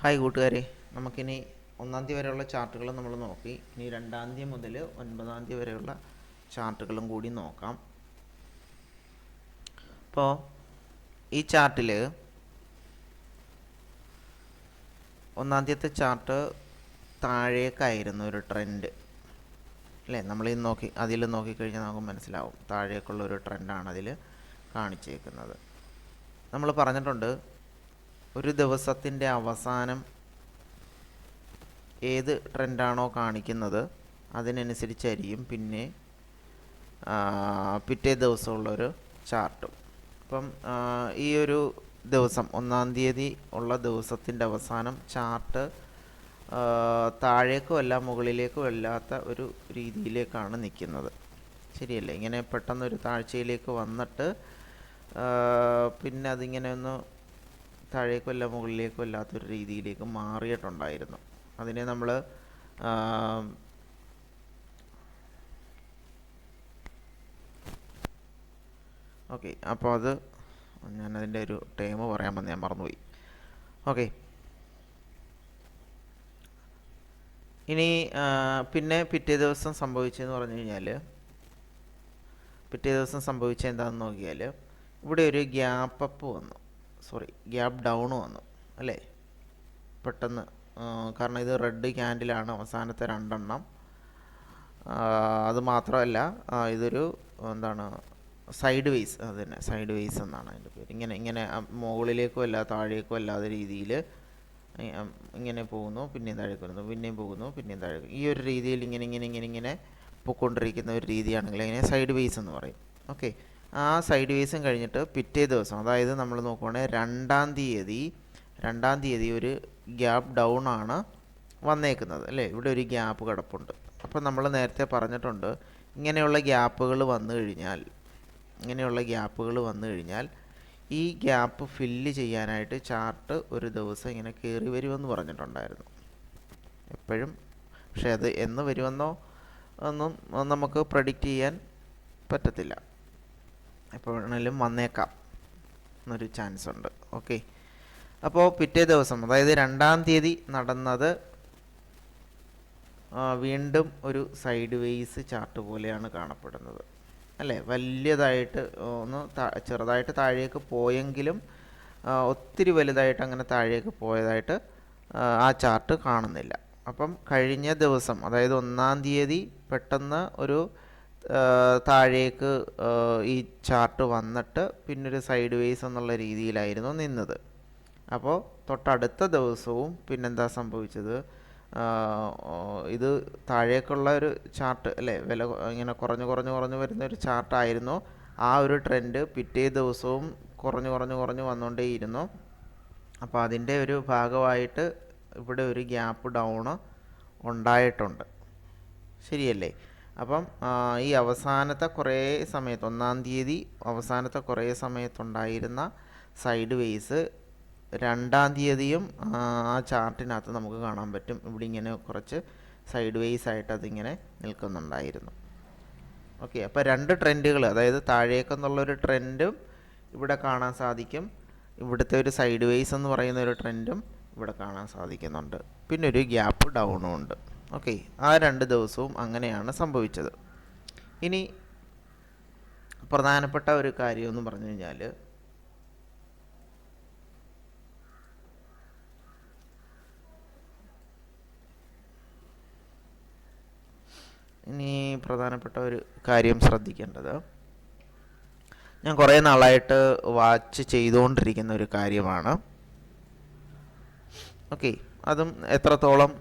Hi കൂട്ടുകാരെ, നമുക്കിനി 1-ാം തീയതി വരെയുള്ള ചാർട്ടുകൾ നമ്മൾ നോക്കി. ഇനി 2-ാം തീയതി മുതൽ 9-ാം തീയതി വരെയുള്ള ചാർട്ടുകളും കൂടി നോക്കാം. അപ്പോൾ ഈ ചാർട്ടിൽ 1-ാം തീയതിത്തെ ചാർട്ട് താഴേക്കായിരുന്നു ഒരു ട്രെൻഡ് അല്ലേ. നമ്മളിത് അതിൽ നോക്കിക്കഴിഞ്ഞാൽ നമുക്ക് മനസ്സിലാവും താഴേക്കുള്ള ഒരു ട്രെൻഡാണ് അതിൽ കാണിച്ചേക്കുന്നത്. നമ്മൾ പറഞ്ഞിട്ടുണ്ട്, ഒരു ദിവസത്തിൻ്റെ അവസാനം ഏത് ട്രെൻഡാണോ കാണിക്കുന്നത് അതിനനുസരിച്ചായിരിക്കും പിന്നെ പിറ്റേ ദിവസമുള്ളൊരു ചാർട്ടും. അപ്പം ഈ ഒരു ദിവസം 1-ാം തീയതി ഉള്ള ദിവസത്തിൻ്റെ അവസാനം ചാർട്ട് താഴേക്കും അല്ല മുകളിലേക്കും അല്ലാത്ത ഒരു രീതിയിലേക്കാണ് നിൽക്കുന്നത്. ശരിയല്ലേ? ഇങ്ങനെ പെട്ടെന്നൊരു താഴ്ചയിലേക്ക് വന്നിട്ട് പിന്നെ അതിങ്ങനെ ഒന്ന് താഴേക്കും അല്ല മുകളിലേക്കും അല്ലാത്തൊരു രീതിയിലേക്ക് മാറിയിട്ടുണ്ടായിരുന്നു. അതിനെ നമ്മൾ ഓക്കെ, അപ്പോൾ അത് ഞാനതിൻ്റെ ഒരു ടൈം പറയാൻ വന്ന് ഞാൻ മറന്നുപോയി. ഓക്കെ, ഇനി പിന്നെ പിറ്റേ ദിവസം സംഭവിച്ചതെന്ന് പറഞ്ഞു കഴിഞ്ഞാൽ, പിറ്റേ ദിവസം സംഭവിച്ചത് എന്താണെന്ന് നോക്കിയാൽ, ഇവിടെ ഒരു ഗ്യാപ്പ് ഡൗൺ വന്നു അല്ലേ, പെട്ടെന്ന്. കാരണം ഇത് റെഡ് ക്യാൻഡിലാണ്, അവസാനത്തെ 2 എണ്ണം. അത് മാത്രമല്ല, ഇതൊരു സൈഡ് വേസ്, അത് തന്നെ സൈഡ് വേസ് എന്നാണ് അതിൻ്റെ പേര്. ഇങ്ങനെ മുകളിലേക്കും അല്ല താഴേക്കും അല്ലാത്ത രീതിയിൽ ഇങ്ങനെ പോകുന്നു, പിന്നെയും താഴേക്ക് വരുന്നു, പിന്നെയും പോകുന്നു, പിന്നെയും താഴേക്ക്. ഈ ഒരു രീതിയിൽ ഇങ്ങനെ പോയിക്കൊണ്ടിരിക്കുന്ന ഒരു രീതിയാണെങ്കിൽ അതിനെ സൈഡ് വേസ് എന്ന് പറയും. ഓക്കെ, ആ സൈഡ് വേസും കഴിഞ്ഞിട്ട് പിറ്റേ ദിവസം, അതായത് നമ്മൾ നോക്കുവാണെങ്കിൽ 2-ാം തീയതി ഒരു ഗ്യാപ്പ് ഡൗൺ ആണ് വന്നേക്കുന്നത് അല്ലേ. ഇവിടെ ഒരു ഗ്യാപ്പ് കിടപ്പുണ്ട്. അപ്പോൾ നമ്മൾ നേരത്തെ പറഞ്ഞിട്ടുണ്ട്, ഇങ്ങനെയുള്ള ഗ്യാപ്പുകൾ വന്നു കഴിഞ്ഞാൽ ഈ ഗ്യാപ്പ് ഫില്ല് ചെയ്യാനായിട്ട് ചാർട്ട് ഒരു ദിവസം ഇങ്ങനെ കയറി വരുമെന്ന് പറഞ്ഞിട്ടുണ്ടായിരുന്നു എപ്പോഴും. പക്ഷേ അത് എന്ന് വരുമെന്നോ ഒന്നും നമുക്ക് പ്രഡിക്റ്റ് ചെയ്യാൻ പറ്റത്തില്ല. എപ്പോഴാണെങ്കിലും വന്നേക്കാം എന്നൊരു ചാൻസ് ഉണ്ട്. ഓക്കെ, അപ്പോൾ പിറ്റേ ദിവസം, അതായത് 2-ാം തീയതി നടന്നത് വീണ്ടും ഒരു സൈഡ് വേസ് ചാർട്ട് പോലെയാണ് കാണപ്പെടുന്നത് അല്ലേ. വലിയതായിട്ട് ഒന്ന് ചെറുതായിട്ട് താഴേക്ക് പോയെങ്കിലും ഒത്തിരി വലുതായിട്ട് അങ്ങനെ താഴേക്ക് പോയതായിട്ട് ആ ചാർട്ട് കാണുന്നില്ല. അപ്പം കഴിഞ്ഞ ദിവസം, അതായത് 1-ാം തീയതി പെട്ടെന്ന് ഒരു താഴേക്ക് ഈ ചാർട്ട് വന്നിട്ട് പിന്നൊരു സൈഡ് വേസ് എന്നുള്ള രീതിയിലായിരുന്നു നിന്നത്. അപ്പോൾ തൊട്ടടുത്ത ദിവസവും പിന്നെന്താ സംഭവിച്ചത്, ഇത് താഴേക്കുള്ള ഒരു ചാർട്ട് അല്ലേ, വില ഇങ്ങനെ കുറഞ്ഞു വരുന്ന ഒരു ചാർട്ടായിരുന്നു. ആ ഒരു ട്രെൻഡ് പിറ്റേ ദിവസവും കുറഞ്ഞു വന്നുകൊണ്ടേയിരുന്നു. അപ്പോൾ അതിൻ്റെ ഒരു ഭാഗമായിട്ട് ഇവിടെ ഒരു ഗ്യാപ്പ് ഡൗൺ ഉണ്ടായിട്ടുണ്ട്. ശരിയല്ലേ? അപ്പം ഈ അവസാനത്തെ കുറേ സമയത്ത്, 1-ാം തീയതി അവസാനത്തെ കുറേ സമയത്തുണ്ടായിരുന്ന സൈഡ് വേസ് 2-ാം തീയതിയും ആ ചാർട്ടിനകത്ത് നമുക്ക് കാണാൻ പറ്റും. ഇവിടെ ഇങ്ങനെ കുറച്ച് സൈഡ് വേസ് ആയിട്ട് അതിങ്ങനെ നിൽക്കുന്നുണ്ടായിരുന്നു. ഓക്കെ, അപ്പോൾ 2 ട്രെൻഡുകൾ, അതായത് താഴേക്കെന്നുള്ളൊരു ട്രെൻഡും ഇവിടെ കാണാൻ സാധിക്കും, ഇവിടുത്തെ ഒരു സൈഡ് വേസ് എന്ന് പറയുന്ന ഒരു ട്രെൻഡും ഇവിടെ കാണാൻ സാധിക്കുന്നുണ്ട്. പിന്നെ ഒരു ഗ്യാപ്പ് ഡൗണും ഉണ്ട്. ഓക്കെ, ആ 2 ദിവസവും അങ്ങനെയാണ് സംഭവിച്ചത്. ഇനി പ്രധാനപ്പെട്ട ഒരു കാര്യം എന്ന് പറഞ്ഞു കഴിഞ്ഞാൽ, ശ്രദ്ധിക്കേണ്ടത്, ഞാൻ കുറേ നാളായിട്ട് വാച്ച് ചെയ്തുകൊണ്ടിരിക്കുന്ന ഒരു കാര്യമാണ്. ഓക്കെ, അതും എത്രത്തോളം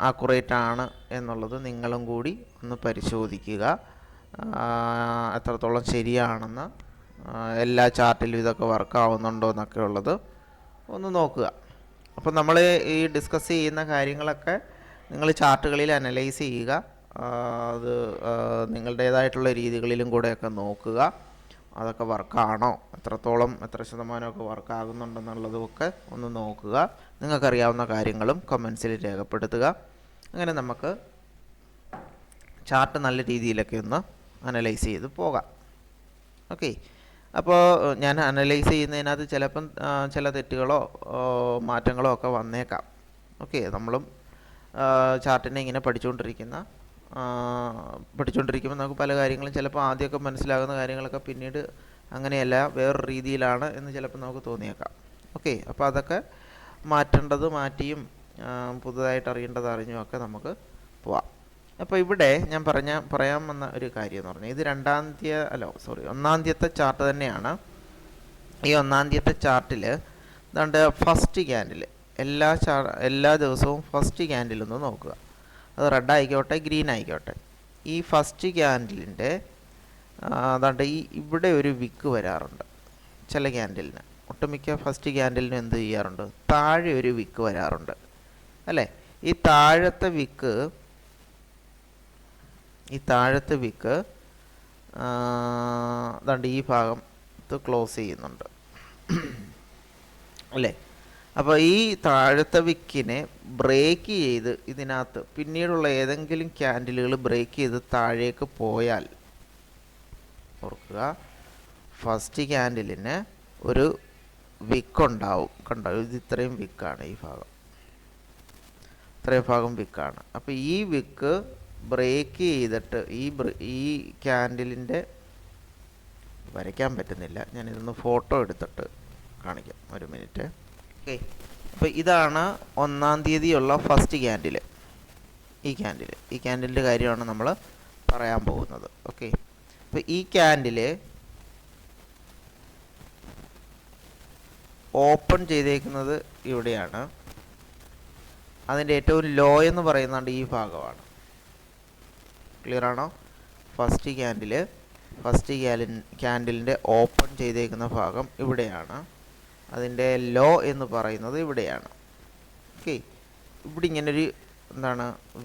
ആക്കുറേറ്റ് ആണ് എന്നുള്ളത് നിങ്ങളും കൂടി ഒന്ന് പരിശോധിക്കുക. എത്രത്തോളം ശരിയാണെന്ന്, എല്ലാ ചാർട്ടിലും ഇതൊക്കെ വർക്കാവുന്നുണ്ടോ എന്നൊക്കെ ഉള്ളത് ഒന്ന് നോക്കുക. അപ്പോൾ നമ്മൾ ഈ ഡിസ്കസ് ചെയ്യുന്ന കാര്യങ്ങളൊക്കെ നിങ്ങൾ ചാർട്ടുകളിൽ അനലൈസ് ചെയ്യുക. അത് നിങ്ങളുടേതായിട്ടുള്ള രീതികളിലും കൂടെയൊക്കെ നോക്കുക. അതൊക്കെ വർക്കാണോ, എത്ര ശതമാനമൊക്കെ വർക്കാകുന്നുണ്ടെന്നുള്ളതുമൊക്കെ ഒന്ന് നോക്കുക. നിങ്ങൾക്കറിയാവുന്ന കാര്യങ്ങളും കമൻസിൽ രേഖപ്പെടുത്തുക. അങ്ങനെ നമുക്ക് ചാർട്ട് നല്ല രീതിയിലൊക്കെ ഒന്ന് അനലൈസ് ചെയ്ത് പോകാം. ഓക്കെ, അപ്പോൾ ഞാൻ അനലൈസ് ചെയ്യുന്നതിനകത്ത് ചിലപ്പം ചില തെറ്റുകളോ മാറ്റങ്ങളോ ഒക്കെ വന്നേക്കാം. ഓക്കെ, നമ്മളും ചാർട്ടിനെ ഇങ്ങനെ പഠിച്ചുകൊണ്ടിരിക്കുമ്പോൾ നമുക്ക് പല കാര്യങ്ങളും ചിലപ്പോൾ ആദ്യമൊക്കെ മനസ്സിലാകുന്ന കാര്യങ്ങളൊക്കെ പിന്നീട് അങ്ങനെയല്ല, വേറൊരു രീതിയിലാണ് എന്ന് ചിലപ്പോൾ നമുക്ക് തോന്നിയേക്കാം. ഓക്കെ, അപ്പോൾ അതൊക്കെ മാറ്റേണ്ടത് മാറ്റിയും പുതുതായിട്ട് അറിയേണ്ടത് അറിഞ്ഞുമൊക്കെ നമുക്ക് പോവാം. അപ്പോൾ ഇവിടെ ഞാൻ പറയാൻ വന്ന ഒരു കാര്യം എന്ന് പറഞ്ഞാൽ, ഇത് ഒന്നാം തീയതി ചാർട്ട് തന്നെയാണ്. ഈ ഒന്നാം തീയതി ചാർട്ടിൽ അതുകൊണ്ട് ഫസ്റ്റ് ക്യാൻഡിൽ എല്ലാ ദിവസവും ഫസ്റ്റ് ക്യാൻഡിൽ ഒന്ന് നോക്കുക. അത് റെഡ് ആയിക്കോട്ടെ ഗ്രീൻ ആയിക്കോട്ടെ. ഈ ഫസ്റ്റ് ക്യാൻഡിലിൻ്റെ അതാണ്ട് ഇവിടെ ഒരു വിക്ക് വരാറുണ്ട് ചില ക്യാൻഡിലിന്. ഒട്ടുമിക്ക ഫസ്റ്റ് ക്യാൻഡിലിന് എന്ത് ചെയ്യാറുണ്ട്, താഴെ ഒരു വിക്ക് വരാറുണ്ട് അല്ലേ. ഈ താഴത്തെ വിക്ക് അതാണ്ട് ഈ ഭാഗത്ത് ക്ലോസ് ചെയ്യുന്നുണ്ട് അല്ലേ. അപ്പോൾ ഈ താഴത്തെ വിക്കിനെ ബ്രേക്ക് ചെയ്ത് ഇതിനകത്ത് പിന്നീടുള്ള ഏതെങ്കിലും ക്യാൻഡിലുകൾ ബ്രേക്ക് ചെയ്ത് താഴേക്ക് പോയാൽ, ഓർക്കുക, ഫസ്റ്റ് ക്യാൻഡിലിന് ഒരു വിക്ക് ഉണ്ടാവും. കണ്ടോ, ഇത് ഇത്രയും വിക്കാണ്, ഇത്രയും ഭാഗം വിക്കാണ്. അപ്പോൾ ഈ വിക്ക് ബ്രേക്ക് ചെയ്തിട്ട് ഈ ക്യാൻഡിലിൻ്റെ വരയ്ക്കാൻ പറ്റുന്നില്ല, ഞാനിതൊന്ന് ഫോട്ടോ എടുത്തിട്ട് കാണിക്കാം, ഒരു മിനിറ്റ്. ഓക്കെ, അപ്പോൾ ഇതാണ് ഒന്നാം തീയതിയുള്ള ഫസ്റ്റ് ക്യാൻഡിൽ. ഈ ക്യാൻഡിലിൻ്റെ കാര്യമാണ് നമ്മൾ പറയാൻ പോകുന്നത്. ഓക്കെ, അപ്പോൾ ഈ ക്യാൻഡിൽ ഓപ്പൺ ചെയ്തേക്കുന്നത് ഇവിടെയാണ്. അതിൻ്റെ ഏറ്റവും ലോ എന്ന് പറയുന്നത് ഈ ഭാഗമാണ്. ക്ലിയർ ആണോ? ഫസ്റ്റ് ക്യാൻഡിലിൻ്റെ ഓപ്പൺ ചെയ്തേക്കുന്ന ഭാഗം ഇവിടെയാണ്. അതിൻ്റെ ലോ എന്ന് പറയുന്നത് ഇവിടെയാണ്. ഓക്കെ, ഇവിടെ ഇങ്ങനൊരു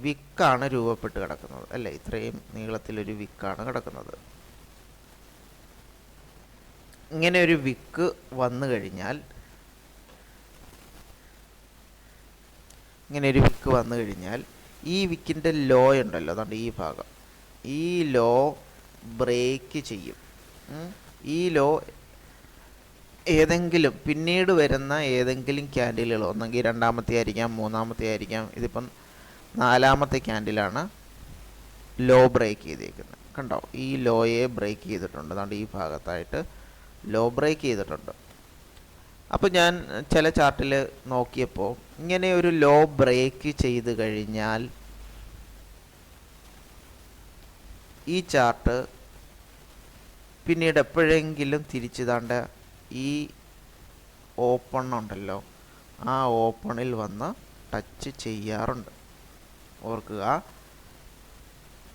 വിക്കാണ് രൂപപ്പെട്ട് കിടക്കുന്നത് അല്ലേ. ഇത്രയും നീളത്തിലൊരു വിക്കാണ് കിടക്കുന്നത്. ഇങ്ങനെ ഒരു വിക്ക് വന്നു കഴിഞ്ഞാൽ ഈ വിക്കിൻ്റെ ലോ ഉണ്ടല്ലോ, അതുകൊണ്ട് ഈ ഭാഗം, ഈ ലോ ബ്രേക്ക് ചെയ്യും. ഈ ലോ ഏതെങ്കിലും പിന്നീട് വരുന്ന ഏതെങ്കിലും ക്യാൻഡിലുകൾ, ഒന്നെങ്കിൽ രണ്ടാമത്തെ ആയിരിക്കാം, മൂന്നാമത്തെ ആയിരിക്കാം. ഇതിപ്പം നാലാമത്തെ ക്യാൻഡിലാണ് ലോ ബ്രേക്ക് ചെയ്തേക്കുന്നത്. കണ്ടോ, ഈ ലോയെ ബ്രേക്ക് ചെയ്തിട്ടുണ്ട്. അതുകൊണ്ട് ഈ ഭാഗത്തായിട്ട് ലോ ബ്രേക്ക് ചെയ്തിട്ടുണ്ട്. അപ്പോൾ ഞാൻ ചില ചാർട്ടിൽ നോക്കിയപ്പോൾ ഇങ്ങനെ ഒരു ലോ ബ്രേക്ക് ചെയ്ത് കഴിഞ്ഞാൽ ഈ ചാർട്ട് പിന്നീട് എപ്പോഴെങ്കിലും തിരിച്ചുതാണ്ട് ഈ ഓപ്പൺ ഉണ്ടല്ലോ, ആ ഓപ്പണിൽ വന്ന് ടച്ച് ചെയ്യാറുണ്ട്. ഓർക്കുക,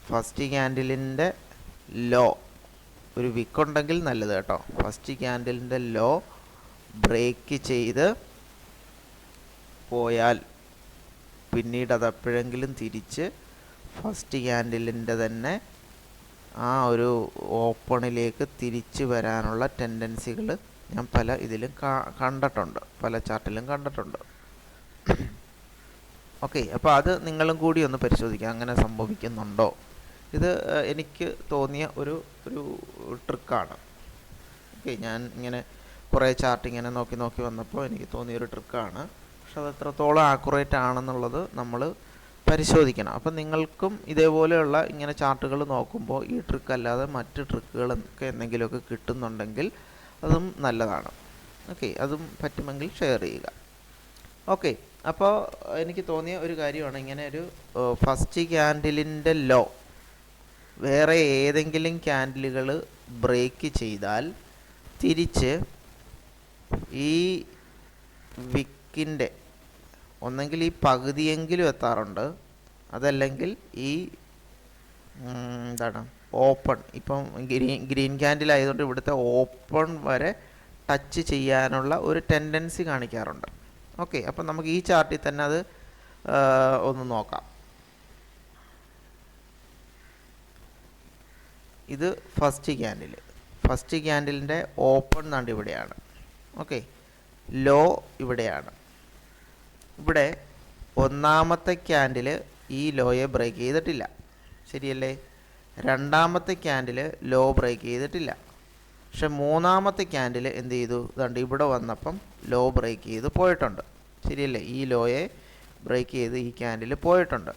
ഫസ്റ്റ് ക്യാൻഡിലിൻ്റെ ലോ ഒരു വിക്കുണ്ടെങ്കിൽ നല്ലത് കേട്ടോ. ഫസ്റ്റ് ക്യാൻഡിലിൻ്റെ ലോ ബ്രേക്ക് ചെയ്ത് പോയാൽ പിന്നീട് അതെപ്പോഴെങ്കിലും തിരിച്ച് ഫസ്റ്റ് ക്യാൻഡിലിൻ്റെ തന്നെ ആ ഒരു ഓപ്പണിലേക്ക് തിരിച്ച് വരാനുള്ള ടെൻഡൻസികൾ ഞാൻ പല ഇതിലും കണ്ടിട്ടുണ്ട്, പല ചാർട്ടിലും കണ്ടിട്ടുണ്ട്. ഓക്കെ, അപ്പോൾ അത് നിങ്ങളും കൂടി ഒന്ന് പരിശോധിക്കുക, അങ്ങനെ സംഭവിക്കുന്നുണ്ടോ. ഇത് എനിക്ക് തോന്നിയ ഒരു ട്രിക്കാണ്. ഓക്കെ, ഞാൻ ഇങ്ങനെ കുറേ ചാർട്ട് ഇങ്ങനെ നോക്കി വന്നപ്പോൾ എനിക്ക് തോന്നിയൊരു ട്രിക്കാണ്. പക്ഷെ അത് എത്രത്തോളം ആക്യുറേറ്റ് ആണെന്നുള്ളത് നമ്മൾ പരിശോധിക്കണം. അപ്പം നിങ്ങൾക്കും ഇതേപോലെയുള്ള ഇങ്ങനെ ചാർട്ടുകൾ നോക്കുമ്പോൾ ഈ ട്രിക്ക് അല്ലാതെ മറ്റ് ട്രിക്കുകളൊക്കെ എന്തെങ്കിലുമൊക്കെ കിട്ടുന്നുണ്ടെങ്കിൽ അതും നല്ലതാണ്. ഓക്കെ, അതും പറ്റുമെങ്കിൽ ഷെയർ ചെയ്യുക. ഓക്കെ, അപ്പോൾ എനിക്ക് തോന്നിയ ഒരു കാര്യമാണ്, ഇങ്ങനെ ഒരു ഫസ്റ്റ് ക്യാൻഡിലിൻ്റെ ലോ വേറെ ഏതെങ്കിലും ക്യാൻഡിലുകൾ ബ്രേക്ക് ചെയ്താൽ തിരിച്ച് ഈ വിക്കിൻ്റെ ഒന്നെങ്കിൽ ഈ പകുതിയെങ്കിലും എത്താറുണ്ട്, അതല്ലെങ്കിൽ ഈ ഓപ്പൺ, ഇപ്പം ഗ്രീൻ ക്യാൻഡിൽ ആയതുകൊണ്ട് ഇവിടുത്തെ ഓപ്പൺ വരെ ടച്ച് ചെയ്യാനുള്ള ഒരു ടെൻഡൻസി കാണിക്കാറുണ്ട്. ഓക്കെ, അപ്പം നമുക്ക് ഈ ചാർട്ടിൽ തന്നെ അത് ഒന്ന് നോക്കാം. ഇത് ഫസ്റ്റ് ക്യാൻഡിലിൻ്റെ ഓപ്പൺ നാണ്ട് ഇവിടെയാണ്. ഓക്കെ, ലോ ഇവിടെയാണ്. ഇവിടെ ഒന്നാമത്തെ ക്യാൻഡിൽ ഈ ലോയെ ബ്രേക്ക് ചെയ്തിട്ടില്ല, ശരിയല്ലേ. രണ്ടാമത്തെ ക്യാൻഡിൽ ലോ ബ്രേക്ക് ചെയ്തിട്ടില്ല. പക്ഷെ മൂന്നാമത്തെ ക്യാൻഡിൽ എന്ത് ചെയ്തു, ഇതുണ്ട് ഇവിടെ വന്നപ്പം ലോ ബ്രേക്ക് ചെയ്ത് പോയിട്ടുണ്ട്, ശരിയല്ലേ. ഈ ലോയെ ബ്രേക്ക് ചെയ്ത് ഈ ക്യാൻഡിൽ പോയിട്ടുണ്ട്.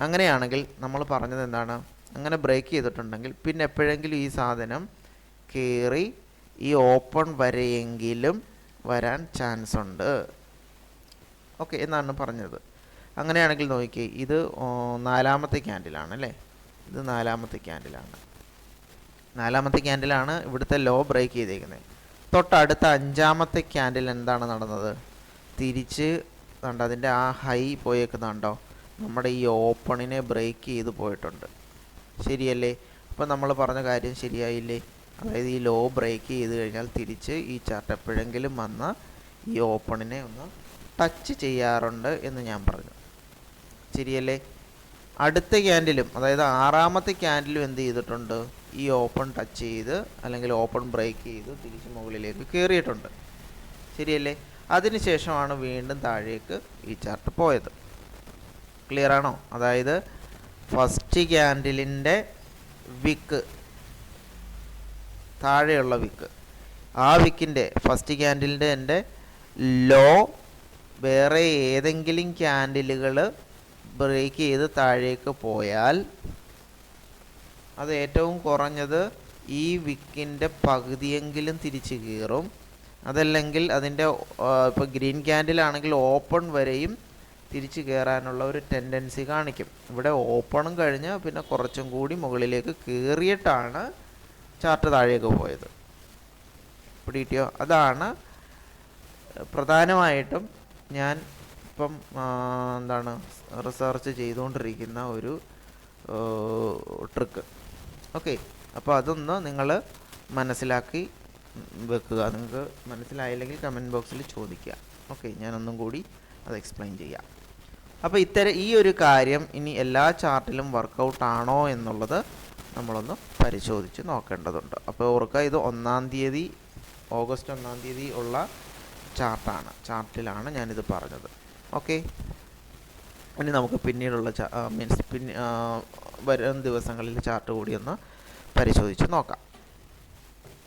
അങ്ങനെയാണെങ്കിൽ നമ്മൾ പറഞ്ഞത് എന്താണ്, അങ്ങനെ ബ്രേക്ക് ചെയ്തിട്ടുണ്ടെങ്കിൽ പിന്നെ എപ്പോഴെങ്കിലും ഈ സാധനം കയറി ഈ ഓപ്പൺ വരെയെങ്കിലും വരാൻ ചാൻസ് ഉണ്ട്. ഓക്കെ എന്നാണ് പറഞ്ഞത്. അങ്ങനെയാണെങ്കിൽ നോക്കിയേ, ഇത് നാലാമത്തെ ക്യാൻഡിലാണ് അല്ലേ, ഇത് നാലാമത്തെ ക്യാൻഡിലാണ് ഇവിടുത്തെ ലോ ബ്രേക്ക് ചെയ്തേക്കുന്നത്. തൊട്ടടുത്ത അഞ്ചാമത്തെ ക്യാൻഡിൽ എന്താണ് നടന്നത്, തിരിച്ച് കണ്ടോ അതിൻ്റെ ആ ഹൈ പോയേക്കുന്നുണ്ടോ, നമ്മുടെ ഈ ഓപ്പണിനെ ബ്രേക്ക് ചെയ്ത് പോയിട്ടുണ്ട്. ശരിയല്ലേ? അപ്പോൾ നമ്മൾ പറഞ്ഞ കാര്യം ശരിയായില്ലേ? അതായത് ഈ ലോ ബ്രേക്ക് ചെയ്ത് കഴിഞ്ഞാൽ തിരിച്ച് ഈ ചാർട്ട് എപ്പോഴെങ്കിലും വന്ന് ഈ ഓപ്പണിനെ ഒന്ന് ടച്ച് ചെയ്യാറുണ്ട് എന്ന് ഞാൻ പറഞ്ഞു. ശരിയല്ലേ? അടുത്ത ക്യാൻഡിലും, അതായത് ആറാമത്തെ ക്യാൻഡിലും എന്ത് ചെയ്തിട്ടുണ്ട്, ഈ ഓപ്പൺ ടച്ച് ചെയ്ത് അല്ലെങ്കിൽ ഓപ്പൺ ബ്രേക്ക് ചെയ്ത് തിരിച്ച് മുകളിലേക്ക് കയറിയിട്ടുണ്ട്. ശരിയല്ലേ? അതിനുശേഷമാണ് വീണ്ടും താഴേക്ക് ഈ ചാർട്ട് പോയത്. ക്ലിയർ ആണോ? അതായത് ഫസ്റ്റ് ക്യാൻഡിലിൻ്റെ വിക്ക്, താഴെയുള്ള വിക്ക്, ആ വിക്കിൻ്റെ ഫസ്റ്റ് ക്യാൻഡിലിൻ്റെ എൻ്റെ ലോ വേറെ ഏതെങ്കിലും ക്യാൻഡിലുകൾ ബ്രേക്ക് ചെയ്ത് താഴേക്ക് പോയാൽ അത് ഏറ്റവും കുറഞ്ഞത് ഈ വിക്കിൻ്റെ പകുതിയെങ്കിലും തിരിച്ച് കയറും. അതല്ലെങ്കിൽ അതിൻ്റെ ഇപ്പോൾ ഗ്രീൻ ക്യാൻഡിലാണെങ്കിൽ ഓപ്പൺ വരെയും തിരിച്ച് കയറാനുള്ള ഒരു ടെൻഡൻസി കാണിക്കും. ഇവിടെ ഓപ്പണും കഴിഞ്ഞ് പിന്നെ കുറച്ചും കൂടി മുകളിലേക്ക് കയറിയിട്ടാണ് ചാർട്ട് താഴേക്ക് പോയത്. പിടികിട്ടിയോ? അതാണ് പ്രധാനമായിട്ടും ഞാൻ ഇപ്പം എന്താണ് റിസർച്ച് ചെയ്തുകൊണ്ടിരിക്കുന്ന ഒരു ട്രിക്ക്. ഓക്കെ, അപ്പോൾ അതൊന്ന് നിങ്ങൾ മനസ്സിലാക്കി വെക്കുക. നിങ്ങൾക്ക് മനസ്സിലായില്ലെങ്കിൽ കമൻറ്റ് ബോക്സിൽ ചോദിക്കുക. ഓക്കെ, ഞാനൊന്നും കൂടി അത് എക്സ്പ്ലെയിൻ ചെയ്യാം. അപ്പോൾ ഈ ഒരു കാര്യം ഇനി എല്ലാ ചാർട്ടിലും വർക്കൗട്ട് ആണോ എന്നുള്ളത് നമ്മളൊന്ന് പരിശോധിച്ച് നോക്കേണ്ടതുണ്ട്. അപ്പോൾ ഓർക്കുക, ഇത് ഓഗസ്റ്റ് 1 തീയതി ഉള്ള ചാർട്ടിലാണ് ഞാനിത് പറഞ്ഞത്. ഓക്കെ, ഇനി നമുക്ക് പിന്നീടുള്ള വരും ദിവസങ്ങളിൽ ചാർട്ട് കൂടി ഒന്ന് പരിശോധിച്ച് നോക്കാം.